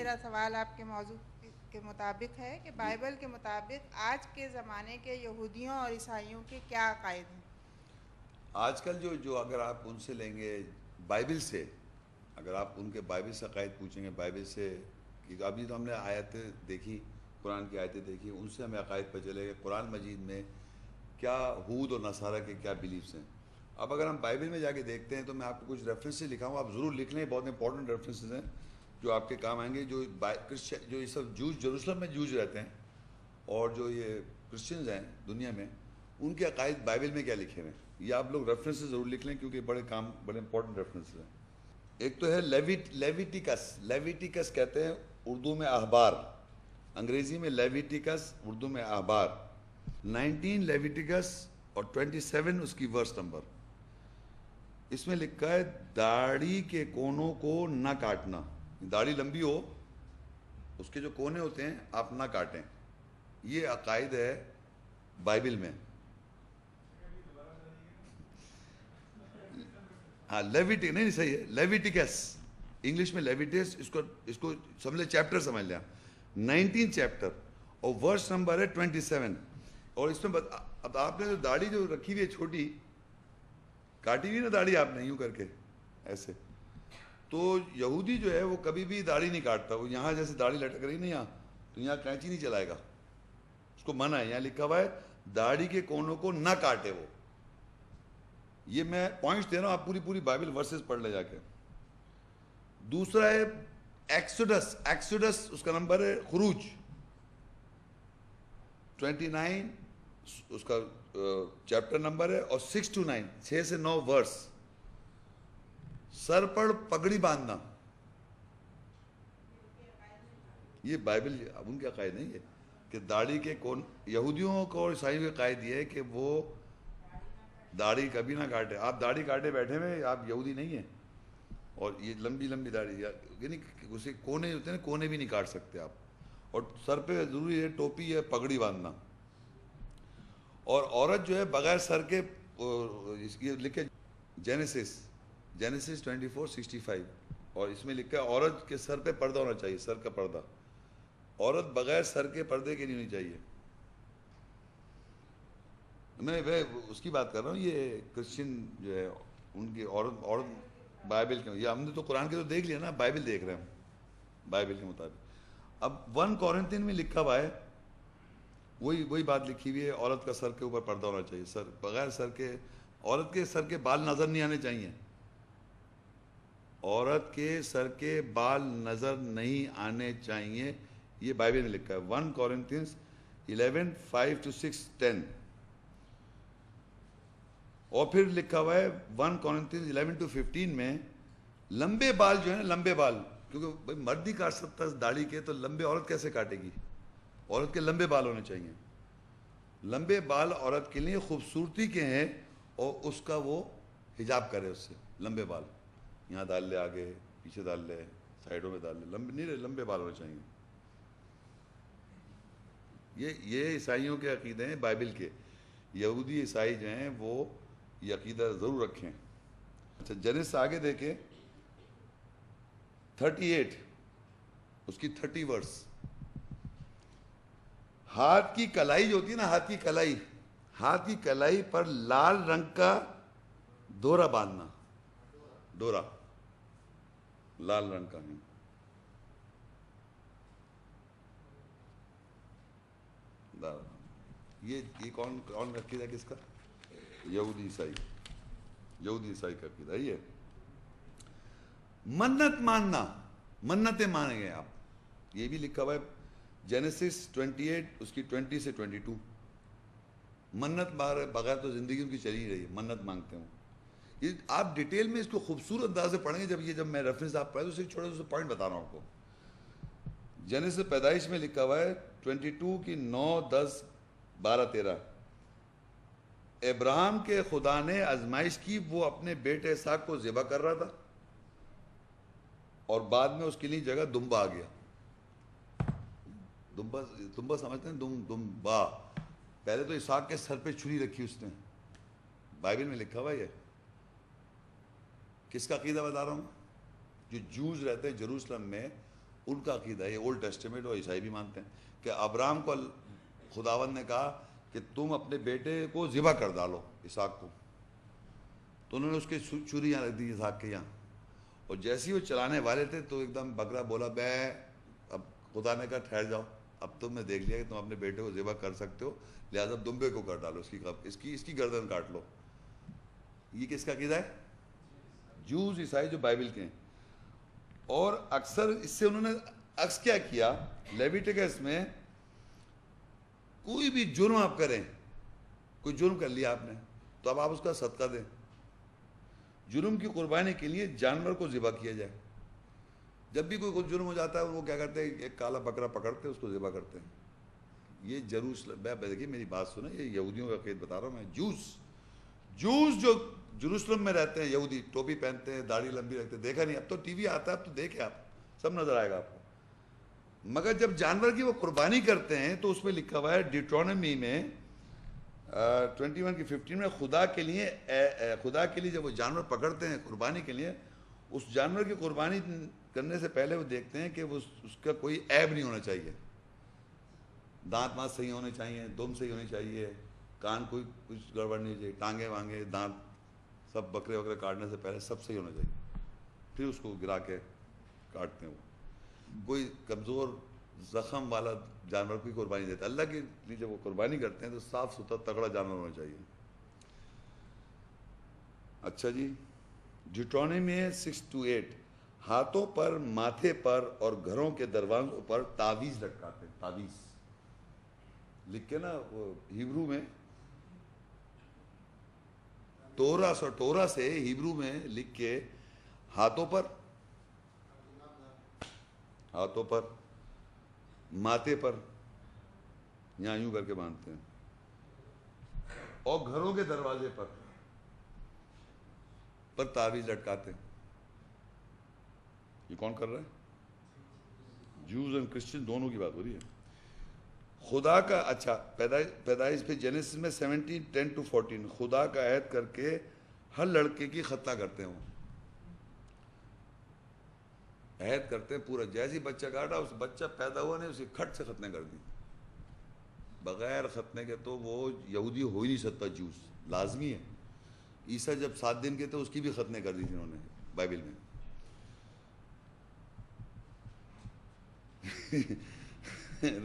میرا سوال آپ کے موضوع کے مطابق ہے کہ بائبل کے مطابق آج کے زمانے کے یہودیوں اور عیسائیوں کے کیا عقائد ہیں؟ آج کل جو اگر آپ ان سے لیں گے بائبل سے، اگر آپ ان کے بائبل سے عقائد پوچھیں گے، بائبل سے، کیونکہ ابھی تو ہم نے آیتیں دیکھی، قرآن کی آیتیں دیکھی، ان سے ہمیں عقائد پہ چلے گا قرآن مجید میں کیا ہود اور نصارہ کے کیا بیلیفس ہیں۔ اب اگر ہم بائبل میں جا کے دیکھتے ہیں تو میں آپ کو کچھ ریفرنسز لکھاؤں، آپ ضرور لکھ لیں، بہت امپورٹنٹ ریفرنسز ہیں جو آپ کے کام آئیں گے۔ جو یہ سب جوج جروسلم میں جوج رہتے ہیں اور جو یہ کرسچنز ہیں دنیا میں، ان کے عقائد بائبل میں کیا لکھے ہوئے ہیں، یہ آپ لوگ ریفرنسز ضرور لکھ لیں کیونکہ بڑے امپورٹنٹ ریفرنسز ہیں۔ ایک تو ہے لیویٹیکس کہتے ہیں اردو میں احبار، انگریزی میں لیویٹیکس، اردو میں احبار۔ 19 لیویٹیکس اور 27 اس کی ورس نمبر، اس میں لکھا ہے داڑھی کے کونوں کو نہ کاٹنا، داڑھی لمبی ہو اس کے جو کونے ہوتے ہیں آپ نہ کاٹیں، یہ عقائد ہے بائبل میں۔ ہاں نہیں صحیح ہے، لیویٹیکس، انگلش میں لیویٹس، اس کو سمجھ لیں چیپٹر سمجھ لیں، 19 چیپٹر اور ورس نمبر ہے 27۔ اور اس میں اب آپ نے جو داڑھی جو رکھی ہوئی ہے چھوٹی، کاٹی ہوئی نا داڑھی آپ نے یوں کر کے ایسے، تو یہودی جو ہے وہ کبھی بھی داڑھی نہیں کاٹتا، وہ یہاں جیسے داڑھی لٹک رہی نا یہاں، تو یہاں کینچی نہیں چلائے گا، اس کو منع ہے، یہاں لکھا ہوا ہے داڑھی کے کونوں کو نہ کاٹے وہ۔ یہ میں پوائنٹس دے رہا ہوں، آپ پوری بائبل ورسز پڑھ لے جا کے۔ دوسرا ہے ایکسوڈس، اس کا نمبر ہے خروج 29، اس کا چیپٹر نمبر ہے، اور 6 to 9، 6 سے 9 ورس۔ سر پر پگڑی باندھنا، یہ بائبل ان کے عقائد نہیں ہے کہ داڑھی کے کون، یہودیوں کو اور عیسائیوں کے عقائد یہ ہے کہ وہ داڑھی کبھی نہ کاٹے۔ آپ داڑھی کاٹے بیٹھے ہوئے آپ یہودی نہیں ہیں، اور یہ لمبی داڑھی، یعنی اسے کونے ہوتے ہیں، کونے بھی نہیں کاٹ سکتے آپ۔ اور سر پہ ضروری ہے ٹوپی ہے، پگڑی باندھنا۔ اور عورت جو ہے بغیر سر کے، لکھے جینیسس 24:65، اور اس میں لکھا ہے عورت کے سر پہ پردہ ہونا چاہیے، سر کا پردہ، عورت بغیر سر کے پردے کے نہیں ہونی چاہیے۔ میں اس کی بات کر رہا ہوں، یہ کرسچن جو ہے ان کی عورت بائبل کے، یہ ہم نے تو قرآن کے تو دیکھ لیا نا، بائبل دیکھ رہے ہیں ہم بائبل کے مطابق۔ اب 1 کورنتھین میں لکھا ہوا ہے، وہی بات لکھی ہوئی ہے، عورت کا سر کے اوپر پردہ ہونا چاہیے، سر بغیر سر کے، عورت کے سر کے بال نظر نہیں آنے چاہیے، عورت کے سر کے بال نظر نہیں آنے چاہیے، یہ بائبل میں لکھا ہے 1 کورنتھینز 11 5 to 6 10۔ اور پھر لکھا ہوا ہے 1 کورنتھینز 11 to 15 میں لمبے بال جو ہیں نا، لمبے بال، کیونکہ بھائی مرد ہی کاٹ سکتا ہے داڑھی کے، تو لمبے عورت کیسے کاٹے گی؟ عورت کے لمبے بال ہونے چاہیے۔ لمبے بال عورت کے لیے خوبصورتی کے ہیں، اور اس کا وہ حجاب کرے اس سے، لمبے بال یہاں ڈال لے، آگے پیچھے ڈال لے، سائڈوں میں ڈال لے، لمبے نہیں، لمبے بال ہونے چاہیے۔ یہ عیسائیوں کے عقیدے ہیں بائبل کے، یہودی عیسائی جو ہیں وہ یہ عقیدہ ضرور رکھیں۔ اچھا جنس سے آگے دیکھیں 38، اس کی 30 ورس، ہاتھ کی کلائی جو ہوتی ہے نا، ہاتھ کی کلائی پر لال رنگ کا ڈورا باندھنا، ڈورا لال رنگ کا ہے، یہ کون عقیدہ کس کا؟ یہودی عیسائی کا عقیدہ یہ۔ منت ماننا، منتیں مانیں گے آپ، یہ بھی لکھا ہوا ہے جینیسس 28 اس کی 20 سے 22۔ منت بغیر تو زندگی ان کی چلی رہی ہے، منت مانگتے ہوں۔ یہ آپ ڈیٹیل میں اس کو خوبصورت انداز سے پڑھیں گے، جب میں ریفرنس آپ پڑھیں تو صرف چھوٹے سے پوائنٹ بتا رہا ہوں آپ کو۔ جینیسس پیدائش میں لکھا ہوا ہے 22 کی 9 10 12 13، ابراہیم کے خدا نے آزمائش کی، وہ اپنے بیٹے اسحاق کو ذبح کر رہا تھا، اور بعد میں اس کے لیے جگہ دمبا آ گیا۔ دمبا سمجھتے ہیں؟ دمبا، پہلے تو اسحاق کے سر پہ چھری رکھی اس نے، بائبل میں لکھا ہوا یہ۔ کس کا عقیدہ بتا رہا ہوں؟ جو جوز رہتے ہیں جروسلم میں، ان کا عقیدہ ہے، یہ اولڈ ٹیسٹیمنٹ اور عیسائی بھی مانتے ہیں کہ ابراہم کو خداوند نے کہا کہ تم اپنے بیٹے کو ذبح کر ڈالو اسحاق کو، تو انہوں نے اس کے چھری یہاں رکھ دی اسحاق کے یہاں، اور جیسے ہی وہ چلانے والے تھے تو ایک دم بکرا بولا بے، اب خدا نے کہا ٹھہر جاؤ، اب تم نے دیکھ لیا کہ تم اپنے بیٹے کو ذبح کر سکتے ہو، لہٰذا دمبے کو کر ڈالو، اس کی گردن کاٹ لو۔ یہ کس کا عقیدہ ہے؟ جوز، عیسائی جو بائبل کے ہیں۔ اور اکثر اس سے انہوں نے عکس کیا کیا، لیویٹیکس میں کوئی بھی جرم آپ کریں، کوئی جرم کر لیا آپ نے تو اب آپ اس کا صدقہ دیں، جرم کی قربانی کے لیے جانور کو ذبح کیا جائے۔ جب بھی کوئی جرم ہو جاتا ہے وہ کیا کرتے ہیں، ایک کالا بکرا پکڑتے اس کو ذبح کرتے ہیں۔ یہ جروسلم، دیکھیے میری بات سنیں، یہ یہودیوں کا عقیدہ بتا رہا ہوں میں۔ جوز جو جروسلم میں رہتے ہیں، یہودی ٹوپی پہنتے ہیں، داڑھی لمبی رکھتے ہیں، دیکھا نہیں، اب تو ٹی وی آتا ہے، اب تو دیکھیں آپ، سب نظر آئے گا آپ کو۔ مگر جب جانور کی وہ قربانی کرتے ہیں تو اس میں لکھا ہوا ہے ڈیوٹرونومی میں 21 کی 15 میں، خدا کے لیے جب وہ جانور پکڑتے ہیں قربانی کے لیے، اس جانور کی قربانی کرنے سے پہلے وہ دیکھتے ہیں کہ وہ اس کا کوئی عیب نہیں ہونا چاہیے، دانت مانت صحیح ہونے چاہیے، دم صحیح ہونی چاہیے، کان کوئی کچھ گڑبڑ نہیں چاہیے، ٹانگیں وانگیں دانت سب بکرے وکرے کاٹنے سے پہلے سب صحیح ہونا چاہیے، پھر اس کو گرا کے کاٹتے ہیں۔ وہ کوئی کمزور زخم والا جانور کی قربانی دیتا ہے، اللہ کے لیے جب وہ قربانی کرتے ہیں تو صاف ستھرا تگڑا جانور ہونا چاہیے۔ اچھا جی، ڈیوٹرونومی میں 6-8 ہاتھوں پر، ماتھے پر اور گھروں کے دروازوں پر تعویذ لٹکاتے ہیں، تعویذ لکھ کے نا، وہ ہیبرو میں ٹورا سے ہیبرو میں لکھ کے ہاتھوں پر، ماتھے پر، یہاں یوں کر کے باندھتے ہیں، اور گھروں کے دروازے پر تعویذ لٹکاتے ہیں۔ یہ کون کر رہا ہے؟ جوز اینڈ کرسچن دونوں کی بات ہو رہی ہے۔ خدا کا، اچھا پیدائش پہ جینیسس میں 17:10-14 خدا کا عہد کر کے ہر لڑکے کی ختنہ کرتے ہیں، وہ عہد کرتے ہیں پورا، جیسے بچہ کاٹا، اس بچہ پیدا ہوا نہیں، اسے کھٹ سے ختنے کر دی، بغیر ختنے کے تو وہ یہودی ہو ہی نہیں سکتا، جوز لازمی ہے۔ عیسیٰ جب 7 دن کے تھے اس کی بھی ختنے کر دی تھی انہوں نے بائبل میں۔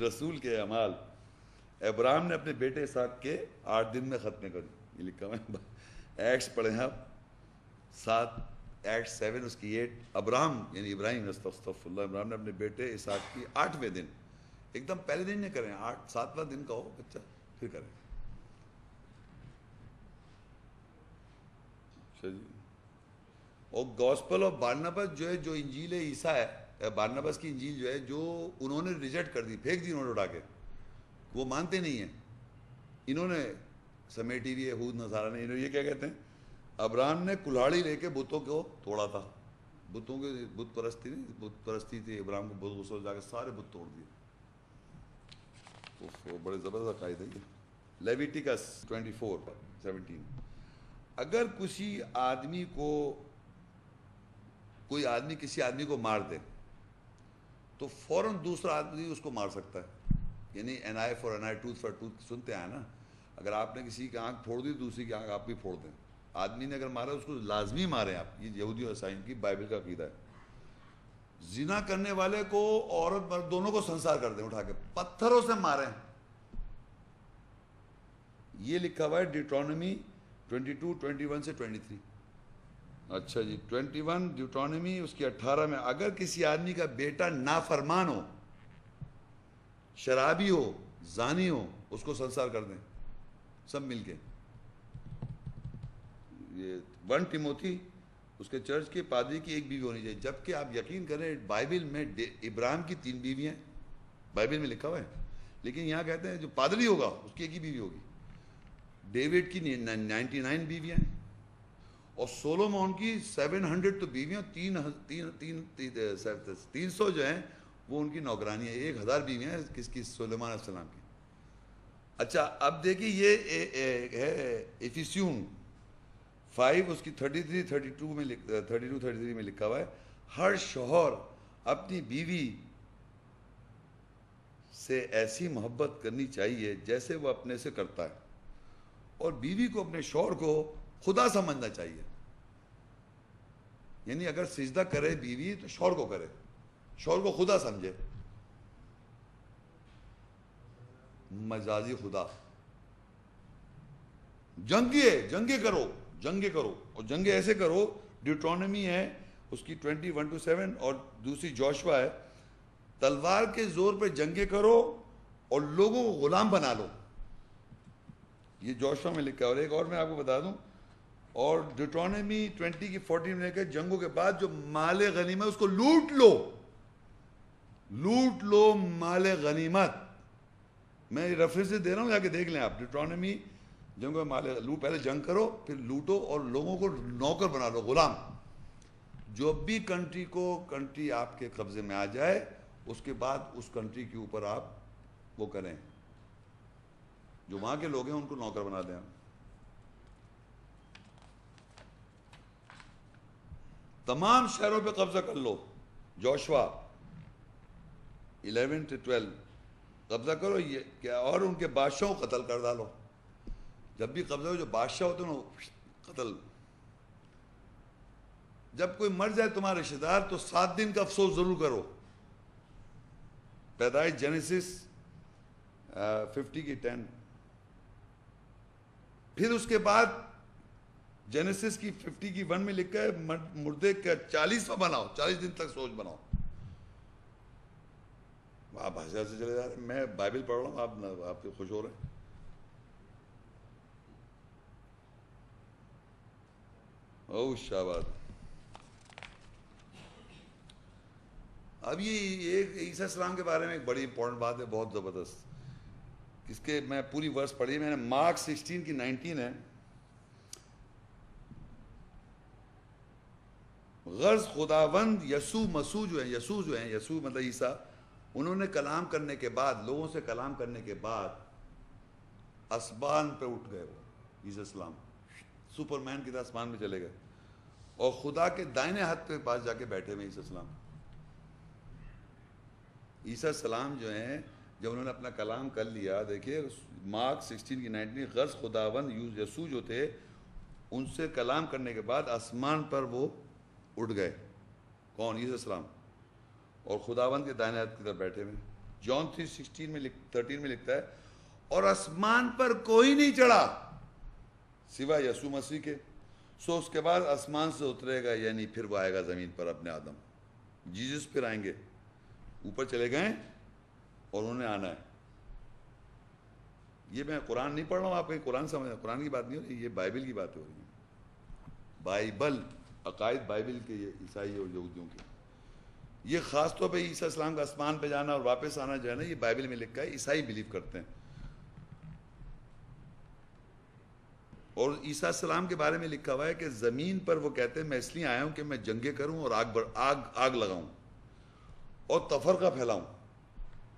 رسول کے اعمال، ابراہم نے اپنے بیٹے اسحاق کے 8 دن میں ختنے کر دی، یہ لکھا ہوا ہے، ایکٹس پڑھیں آپ 7 ایکٹ 7 اس کی 8، ابراہم یعنی ابراہیم، استغفر اللہ، ابراہم نے اپنے بیٹے اسحاق کی 8ویں دن، ایک دم پہلے دن نہیں کریں، 7واں دن کا ہو بچہ پھر کریں۔ اچھا جی، اور گوسپل آف بارناباس جو ہے، جو انجیل عیسیٰ ہے، بارناباس کی انجیل جو ہے، جو انہوں نے ریجیکٹ کر دی، پھینک دی انہوں نے اٹھا کے، وہ مانتے نہیں ہیں، انہوں نے سمیٹی بھی یہود نصارہ نے، انہوں یہ کیا کہتے ہیں، ابراہم نے کلہاڑی لے کے بتوں کو توڑا تھا، بتوں کے بت پرستی تھی، ابراہم کو بہت غصہ ہو جا کے سارے بت توڑ دیے۔ بڑے زبردست عقائد ہے یہ۔ لیویٹیکس 24:17 اگر کوئی آدمی کسی آدمی کو مار دے تو فوراً دوسرا آدمی اس کو مار سکتا ہے، یعنی an eye for an eye, tooth for tooth سنتے ہیں نا، اگر آپ نے کسی کی آنکھ پھوڑ دی دوسری کی آنکھ آپ بھی پھوڑ دیں، آدمی نے اگر مارا اس کو لازمی ماریں آپ، یہ یہودی اور عیسائیوں کی بائبل کا عقیدہ ہے۔ زنا کرنے والے کو عورت مرد دونوں کو سنسار کر دیں، اٹھا کے پتھروں سے ماریں، یہ لکھا ہوا ہے ڈیوٹرونومی 22:21-23۔ اچھا جی، 21 ڈیوٹرونومی اس کی 18 میں، اگر کسی آدمی کا بیٹا نافرمان ہو، شرابی ہو، زانی ہو، اس کو سنسار کر دیں سب مل کے۔ یہ 1 ٹیموتھی اس کے چرچ کے پادری کی 1 بیوی ہونی چاہیے، جبکہ آپ یقین کریں بائبل میں ابراہیم کی 3 بیویاں ہیں، بائبل میں لکھا ہوا ہے، لیکن یہاں کہتے ہیں جو پادری ہوگا اس کی 1 ہی بیوی ہوگی۔ ڈیوڈ کی 99 بیویاں ہیں، اور سولومون کی 700 تو بیویاں، 300 جو ہیں وہ ان کی نوکرانی ہے، 1000 بیویاں ہیں کس کی، سلیمان علیہ السلام کی۔ اچھا اب دیکھیے یہ ہے ایفیسیون 5 اس کی 33 میں لکھا ہوا ہے، ہر شوہر اپنی بیوی سے ایسی محبت کرنی چاہیے جیسے وہ اپنے سے کرتا ہے، اور بیوی کو اپنے شوہر کو خدا سمجھنا چاہیے. یعنی اگر سجدہ کرے بیوی تو شوہر کو کرے، شوہر کو خدا سمجھے. مجازی خدا. جنگیں کرو اور جنگیں ایسے کرو. ڈیوٹرونمی ہے اس کی 21-7 اور دوسری جوشوا ہے. تلوار کے زور پہ جنگیں کرو اور لوگوں کو غلام بنا لو. یہ جوشوا میں لکھا ہے. اور ایک اور میں آپ کو بتا دوں، اور ڈیوٹرونمی 20:14 میں لکھا ہے جنگوں کے بعد جو مال غنیمت اس کو لوٹ لو مال غنیمت. میں ریفرنس دے رہا ہوں، جا کے دیکھ لیں آپ. ڈیوٹرونمی جنگوں میں پہلے جنگ کرو، پھر لوٹو اور لوگوں کو نوکر بنا لو، غلام. جو بھی کنٹری آپ کے قبضے میں آ جائے اس کے بعد اس کنٹری کے اوپر آپ وہ کریں، جو وہاں کے لوگ ہیں ان کو نوکر بنا دیں. تمام شہروں پہ قبضہ کر لو. جوشوا 11-12 قبضہ کرو یہ، اور ان کے بادشاہوں کو قتل کر ڈالو. جب بھی قبضہ ہو جو بادشاہ ہوتے ہیں قتل. جب کوئی مر جائے تمہارا رشتہ دار تو 7 دن کا افسوس ضرور کرو. پیدائش جینیسس 50:10. پھر اس کے بعد جینیسس کی 50:1 میں لکھا ہے مردے کا 40واں بناؤ، 40 دن تک سوچ بناؤ. آپ بھاشا سے چلے جا رہے ہیں، میں بائبل پڑھ رہا ہوں، آپ خوش ہو رہے ہیں. او شاباش. اب یہ ایک عیسیٰ السلام کے بارے میں ایک بڑی امپورٹنٹ بات ہے، بہت زبردست. اس کے میں پوری ورس پڑھی، میں نے مارک 16:19 ہے. غرض خداوند یسوع مسیح جو ہیں، یسوع مطلب عیسیٰ، انہوں نے کلام کرنے کے بعد، لوگوں سے کلام کرنے کے بعد آسمان پہ اٹھ گئے. وہ عیسیٰ السلام سپر مین کی طرح آسمان میں چلے گئے اور خدا کے دائنے ہاتھ کے پاس جا کے بیٹھے ہوئے عیسیٰ السلام. عیسیٰ السلام جو ہیں جب انہوں نے اپنا کلام کر لیا، دیکھیے مارک 16:19، غرض خداوند یسوع جو تھے ان سے کلام کرنے کے بعد آسمان پر وہ اٹھ گئے. کون؟ عیسیٰ السلام. اور خداوند کے دائنے ہاتھ کی طرف بیٹھے ہوئے. جان 3:13 میں لکھتا ہے اور آسمان پر کوئی نہیں چڑھا سوائے یسوع مسیح کے. سو اس کے بعد آسمان سے اترے گا، یعنی پھر وہ آئے گا زمین پر اپنے آدم. جیزس پھر آئیں گے. اوپر چلے گئے اور انہوں نے آنا ہے. یہ میں قرآن نہیں پڑھ رہا ہوں، آپ کہیں قرآن سمجھ، قرآن کی بات نہیں ہو رہی، یہ بائبل کی بات ہو رہی ہے. بائبل، عقائد بائبل کے، یہ عیسائی اور یہودیوں کے. یہ خاص طور پہ عیسیٰ السلام کا آسمان پہ جانا اور واپس آنا جو ہے نا، یہ بائبل میں لکھا ہے، عیسائی بلیو کرتے ہیں. اور عیسیٰ السلام کے بارے میں لکھا ہوا ہے کہ زمین پر وہ کہتے ہیں میں اس لیے آیا ہوں کہ میں جنگیں کروں اور آگ لگاؤں اور تفرقہ پھیلاؤں.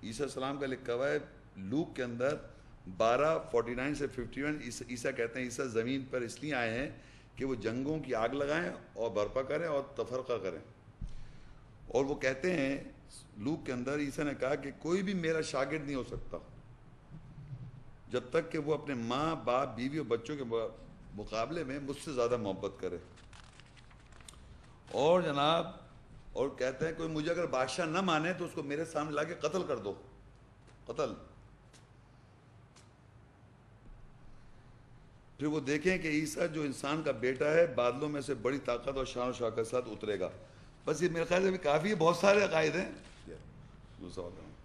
عیسیٰ السلام کا لکھا ہوا ہے لوک کے اندر 12:49 سے 51. عیسیٰ کہتے ہیں عیسیٰ زمین پر اس لیے آئے ہیں کہ وہ جنگوں کی آگ لگائیں اور برپا کریں اور تفرقہ کریں. اور وہ کہتے ہیں لوک کے اندر عیسیٰ نے کہا کہ کوئی بھی میرا شاگرد نہیں ہو سکتا جب تک کہ وہ اپنے ماں باپ بیوی اور بچوں کے مقابلے میں مجھ سے زیادہ محبت کرے. اور جناب، اور کہتے ہیں کوئی مجھے اگر بادشاہ نہ مانے تو اس کو میرے سامنے لا کے قتل کر دو. قتل. پھر وہ دیکھیں کہ عیسیٰ جو انسان کا بیٹا ہے بادلوں میں سے بڑی طاقت اور شان و شوکت کے ساتھ اترے گا. بس یہ میرے خیال سے کافی بہت سارے عقائد ہیں.